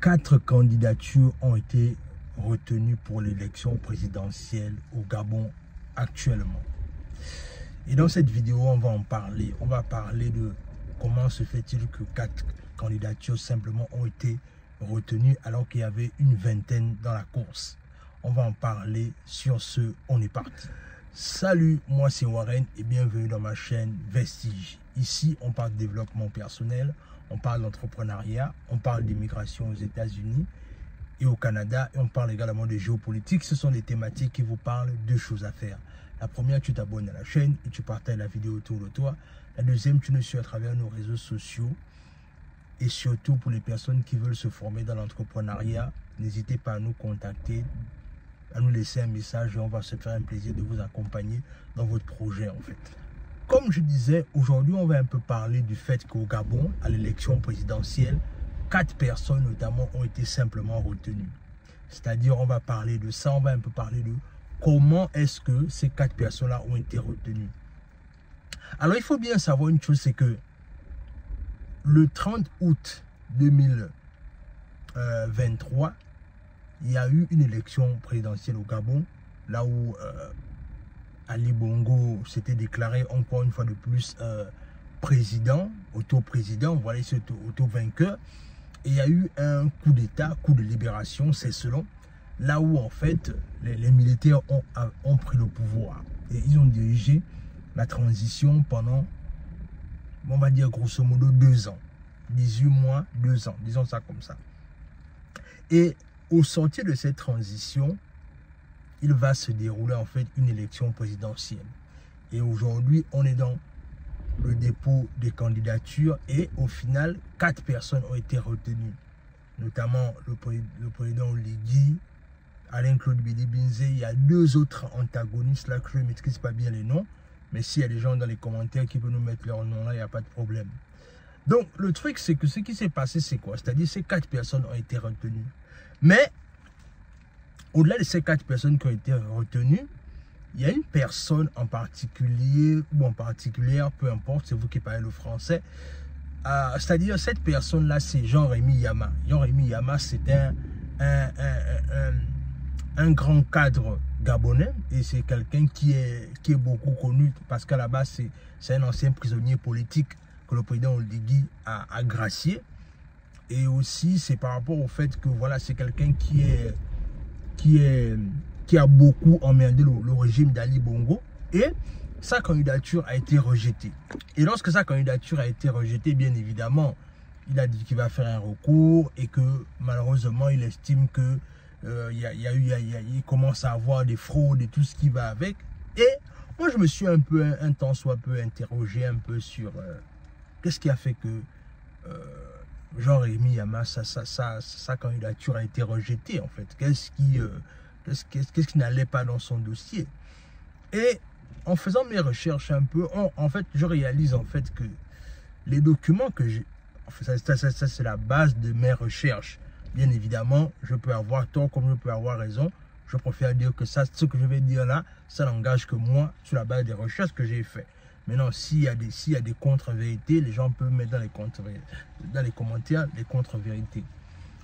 4 candidatures ont été retenues pour l'élection présidentielle au Gabon actuellement. Et dans cette vidéo, on va en parler. On va parler de comment se fait-il que 4 candidatures simplement ont été retenues alors qu'il y avait une vingtaine dans la course. On va en parler. Sur ce, on est parti. Salut, moi c'est Warren et bienvenue dans ma chaîne Vestige. Ici, on parle de développement personnel, on parle d'entrepreneuriat, on parle d'immigration aux États-Unis et au Canada et on parle également de géopolitique. Ce sont des thématiques qui vous parlent de choses à faire. La première, tu t'abonnes à la chaîne et tu partages la vidéo autour de toi. La deuxième, tu nous suis à travers nos réseaux sociaux. Et surtout pour les personnes qui veulent se former dans l'entrepreneuriat, n'hésitez pas à nous contacter, à nous laisser un message et on va se faire un plaisir de vous accompagner dans votre projet en fait. Comme je disais, aujourd'hui on va un peu parler du fait qu'au Gabon, à l'élection présidentielle, 4 personnes notamment ont été simplement retenues. C'est-à-dire on va parler de ça, on va un peu parler de comment est-ce que ces 4 personnes-là ont été retenues. Alors il faut bien savoir une chose, c'est que le 30 août 2023, il y a eu une élection présidentielle au Gabon, là où Ali Bongo s'était déclaré encore une fois de plus président, auto-président, voilà, il s'est auto-vainqueur. Et il y a eu un coup d'État, coup de libération, c'est selon, là où en fait les militaires ont pris le pouvoir. Et ils ont dirigé la transition pendant, on va dire grosso modo 2 ans. 18 mois, 2 ans, disons ça comme ça. Et au sortir de cette transition, il va se dérouler en fait une élection présidentielle. Et aujourd'hui, on est dans le dépôt des candidatures et au final, 4 personnes ont été retenues. Notamment le président Oligui, Alain-Claude Billy-Binze. Il y a 2 autres antagonistes là que je ne maîtrise pas bien les noms. Mais s'il y a des gens dans les commentaires qui peuvent nous mettre leur nom là, il n'y a pas de problème. Donc le truc c'est que ce qui s'est passé c'est quoi? C'est-à-dire ces 4 personnes ont été retenues. Mais au-delà de ces 4 personnes qui ont été retenues, il y a une personne en particulier ou en particulière, peu importe, c'est vous qui parlez le français. C'est-à-dire cette personne-là, c'est Jean-Rémy Yama. Jean-Rémy Yama, c'est un grand cadre gabonais et c'est quelqu'un qui est beaucoup connu parce qu'à la base, c'est un ancien prisonnier politique que le président Oligui a gracié. Et aussi, c'est par rapport au fait que voilà, c'est quelqu'un qui a beaucoup emmerdé le régime d'Ali Bongo et sa candidature a été rejetée. Et lorsque sa candidature a été rejetée, bien évidemment, il a dit qu'il va faire un recours et que malheureusement, il estime que il commence à avoir des fraudes et tout ce qui va avec. Et moi, je me suis un temps soit peu interrogé un peu sur qu'est-ce qui a fait que Jean-Rémy Yama, sa candidature a été rejetée en fait. Qu'est-ce qui n'allait pas dans son dossier? Et en faisant mes recherches un peu, en fait, je réalise en fait que les documents que j'ai, ça c'est la base de mes recherches. Bien évidemment, je peux avoir tort comme je peux avoir raison. Je préfère dire que ça, ce que je vais dire là, ça n'engage que moi sur la base des recherches que j'ai faites. Maintenant, s'il y a des contre-vérités, les gens peuvent mettre dans les commentaires les contre-vérités.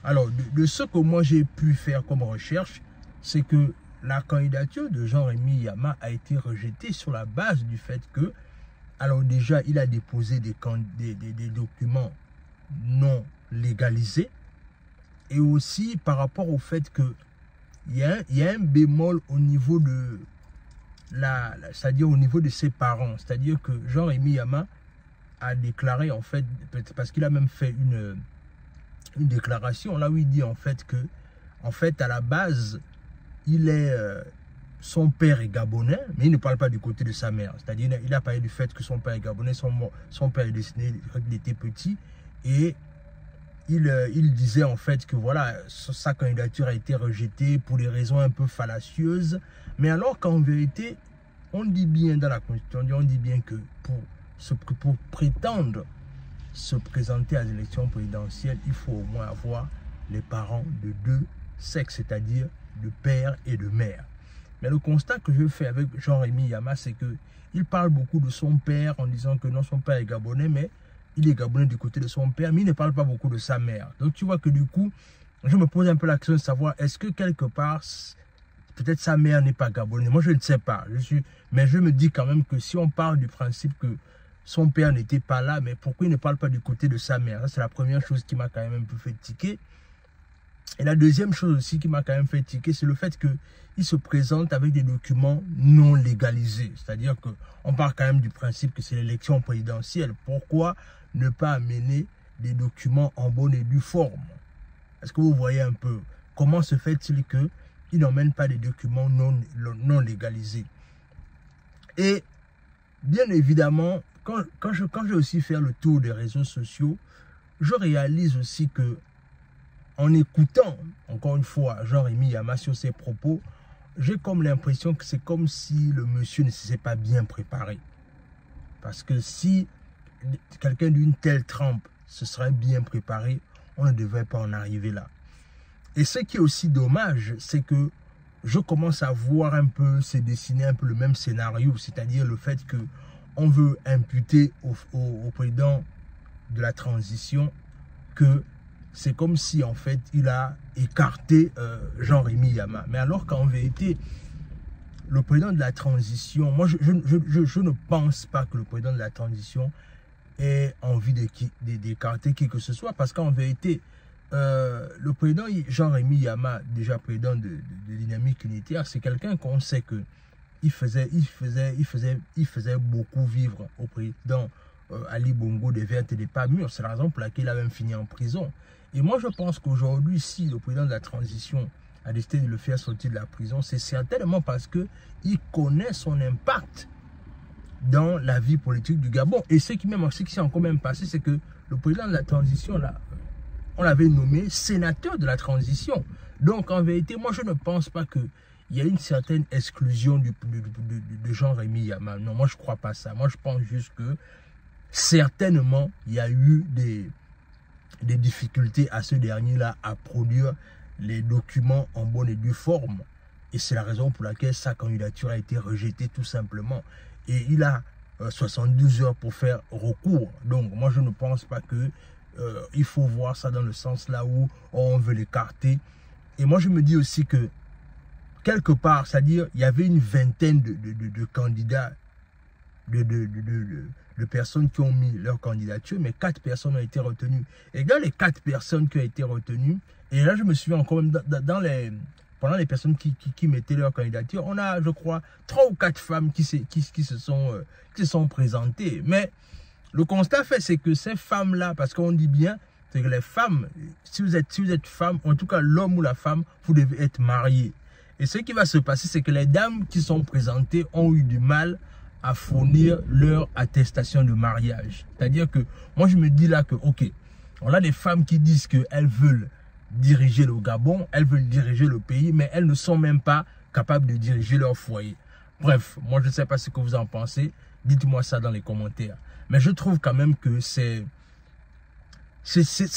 Alors, de ce que moi j'ai pu faire comme recherche, c'est que la candidature de Jean-Rémy Yama a été rejetée sur la base du fait que, alors déjà, il a déposé des documents non légalisés et aussi par rapport au fait que il y a un bémol au niveau de c'est-à-dire au niveau de ses parents. C'est-à-dire que Jean-Rémy Yama a déclaré en fait, parce qu'il a même fait une déclaration là où il dit en fait que, en fait à la base, son père est gabonais, mais il ne parle pas du côté de sa mère. C'est-à-dire il a parlé du fait que son père est gabonais, son père est décédé quand il était petit et il disait en fait que voilà, sa candidature a été rejetée pour des raisons un peu fallacieuses. Mais alors qu'en vérité, on dit bien dans la Constitution, on dit bien que pour prétendre se présenter à l'élection présidentielle, il faut au moins avoir les parents de 2 sexes, c'est-à-dire de père et de mère. Mais le constat que je fais avec Jean-Rémy Yama, c'est qu'il parle beaucoup de son père en disant que non, son père est gabonais, mais il est gabonais du côté de son père, mais il ne parle pas beaucoup de sa mère. Donc tu vois que du coup, je me pose un peu la question de savoir, est-ce que quelque part, peut-être sa mère n'est pas gabonaise. Moi, je ne sais pas. Mais je me dis quand même que si on parle du principe que son père n'était pas là, mais pourquoi il ne parle pas du côté de sa mère? C'est la première chose qui m'a quand même un peu fait tiquer. Et la deuxième chose aussi qui m'a quand même fait tiquer, c'est le fait qu'il se présente avec des documents non légalisés. C'est-à-dire qu'on part quand même du principe que c'est l'élection présidentielle. Pourquoi ne pas amener des documents en bonne et due forme? Est-ce que vous voyez un peu comment se fait-il qu'il n'emmène pas des documents non légalisés? Et bien évidemment, quand j'ai aussi fait le tour des réseaux sociaux, je réalise aussi que en écoutant, encore une fois, Jean-Rémy Yama sur ses propos, j'ai comme l'impression que c'est comme si le monsieur ne s'est pas bien préparé. Parce que si quelqu'un d'une telle trempe se serait bien préparé, on ne devait pas en arriver là. Et ce qui est aussi dommage, c'est que je commence à voir un peu, se dessiner un peu le même scénario, c'est-à-dire le fait qu'on veut imputer au président de la transition que c'est comme si en fait il a écarté Jean-Rémy Yama. Mais alors qu'en vérité, le président de la transition, moi je ne pense pas que le président de la transition ait envie d'écarter qui que ce soit, parce qu'en vérité, le président Jean-Rémy Yama, déjà président de Dynamique Unitaire, c'est quelqu'un qu'on sait que il faisait beaucoup vivre au président Ali Bongo des Vertes et des Pas Mûres. C'est la raison pour laquelle il a même fini en prison. Et moi, je pense qu'aujourd'hui, si le président de la transition a décidé de le faire sortir de la prison, c'est certainement parce qu'il connaît son impact dans la vie politique du Gabon. Et ce qui s'est encore même passé, c'est que le président de la transition, là, on l'avait nommé sénateur de la transition. Donc, en vérité, moi, je ne pense pas qu'il y a une certaine exclusion de Jean-Rémy Yama. Non, moi, je ne crois pas ça. Moi, je pense juste que certainement, il y a eu des difficultés à ce dernier-là à produire les documents en bonne et due forme. Et c'est la raison pour laquelle sa candidature a été rejetée tout simplement. Et il a 72 heures pour faire recours. Donc, moi, je ne pense pas que il faut voir ça dans le sens là où on veut l'écarter. Et moi, je me dis aussi que quelque part, c'est-à-dire, il y avait une vingtaine de candidats, de personnes qui ont mis leur candidature, mais 4 personnes ont été retenues. Et dans les 4 personnes qui ont été retenues, et là, je me souviens encore même pendant les personnes qui mettaient leur candidature, on a, je crois, 3 ou 4 femmes qui se sont présentées. Mais le constat fait, c'est que ces femmes-là, parce qu'on dit bien, c'est que les femmes, si vous êtes femme, en tout cas l'homme ou la femme, vous devez être marié. Et ce qui va se passer, c'est que les dames qui sont présentées ont eu du mal à fournir leur attestation de mariage. C'est-à-dire que, moi je me dis là que, ok, on a des femmes qui disent qu'elles veulent diriger le Gabon, elles veulent diriger le pays, mais elles ne sont même pas capables de diriger leur foyer. Bref, moi je ne sais pas ce que vous en pensez, dites-moi ça dans les commentaires. Mais je trouve quand même que c'est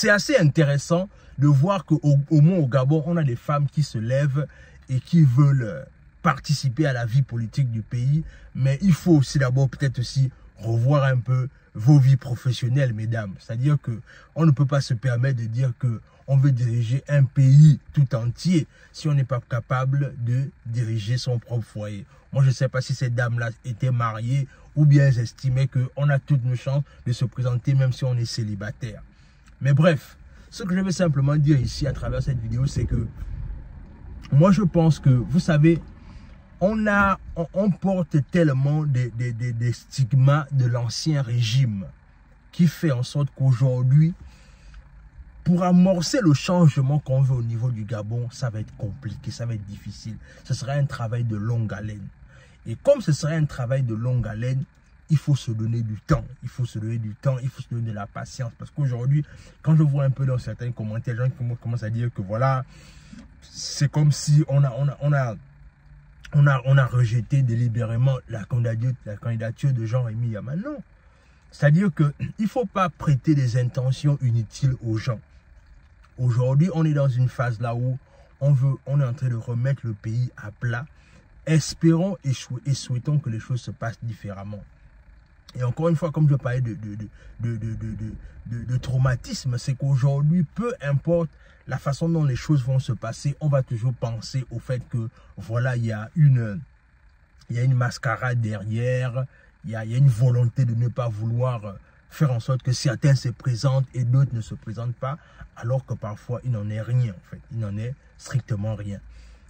assez intéressant de voir qu'au moins au Gabon, on a des femmes qui se lèvent et qui veulent participer à la vie politique du pays. Mais il faut aussi d'abord peut-être aussi revoir un peu vos vies professionnelles, mesdames. C'est-à-dire qu'on ne peut pas se permettre de dire qu'on veut diriger un pays tout entier si on n'est pas capable de diriger son propre foyer. Moi, je ne sais pas si ces dames-là étaient mariées ou bien elles estimaient qu'on a toutes nos chances de se présenter même si on est célibataire. Mais bref, ce que je veux simplement dire ici à travers cette vidéo, c'est que moi, je pense que, vous savez, on porte tellement des stigmas de l'ancien régime qui fait en sorte qu'aujourd'hui, pour amorcer le changement qu'on veut au niveau du Gabon, ça va être compliqué, ça va être difficile. Ce sera un travail de longue haleine. Et comme ce sera un travail de longue haleine, il faut se donner du temps. Il faut se donner du temps, il faut se donner de la patience. Parce qu'aujourd'hui, quand je vois un peu dans certains commentaires, les gens commencent à dire que voilà, c'est comme si on a rejeté délibérément la candidature de Jean-Rémy Yama. Non. C'est-à-dire qu'il ne faut pas prêter des intentions inutiles aux gens. Aujourd'hui, on est dans une phase là où on est en train de remettre le pays à plat. Espérons et souhaitons que les choses se passent différemment. Et encore une fois, comme je parlais de traumatisme, c'est qu'aujourd'hui, peu importe la façon dont les choses vont se passer, on va toujours penser au fait que, voilà, il y a une mascarade derrière, il y a une volonté de ne pas vouloir faire en sorte que certains se présentent et d'autres ne se présentent pas, alors que parfois, il n'en est rien, en fait. Il n'en est strictement rien.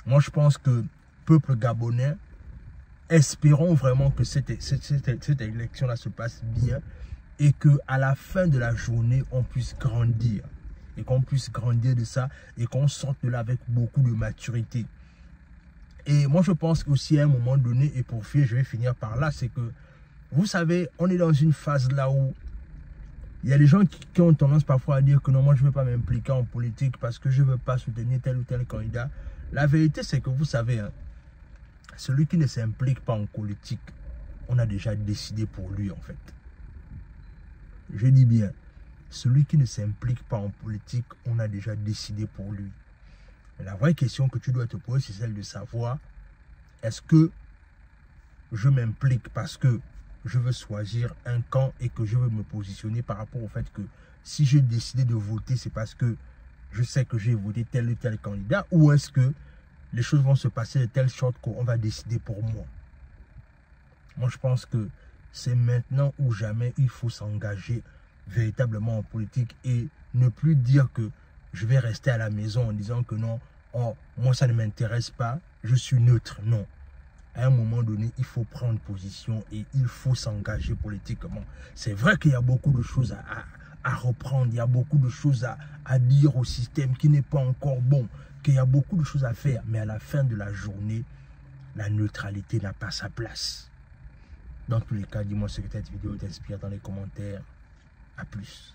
Moi, je pense que, peuple gabonais, espérons vraiment que cette élection-là se passe bien et qu'à la fin de la journée, on puisse grandir. Et qu'on puisse grandir de ça et qu'on sorte de là avec beaucoup de maturité. Et moi, je pense aussi à un moment donné, et pour finir, je vais finir par là, c'est que, vous savez, on est dans une phase là où il y a des gens qui ont tendance parfois à dire que non, moi, je ne veux pas m'impliquer en politique parce que je ne veux pas soutenir tel ou tel candidat. La vérité, c'est que vous savez, hein, celui qui ne s'implique pas en politique, on a déjà décidé pour lui, en fait. Je dis bien, celui qui ne s'implique pas en politique, on a déjà décidé pour lui. Mais la vraie question que tu dois te poser, c'est celle de savoir, est-ce que je m'implique parce que je veux choisir un camp et que je veux me positionner par rapport au fait que si j'ai décidé de voter, c'est parce que je sais que j'ai voté tel ou tel candidat, ou est-ce que les choses vont se passer de telle sorte qu'on va décider pour moi. Moi, je pense que c'est maintenant ou jamais il faut s'engager véritablement en politique et ne plus dire que je vais rester à la maison en disant que non, oh, moi ça ne m'intéresse pas, je suis neutre. Non. À un moment donné, il faut prendre position et il faut s'engager politiquement. C'est vrai qu'il y a beaucoup de choses à reprendre, il y a beaucoup de choses à dire au système qui n'est pas encore bon, qu'il y a beaucoup de choses à faire, mais à la fin de la journée, la neutralité n'a pas sa place. Dans tous les cas, dis-moi ce que cette vidéo t'inspire dans les commentaires. À plus.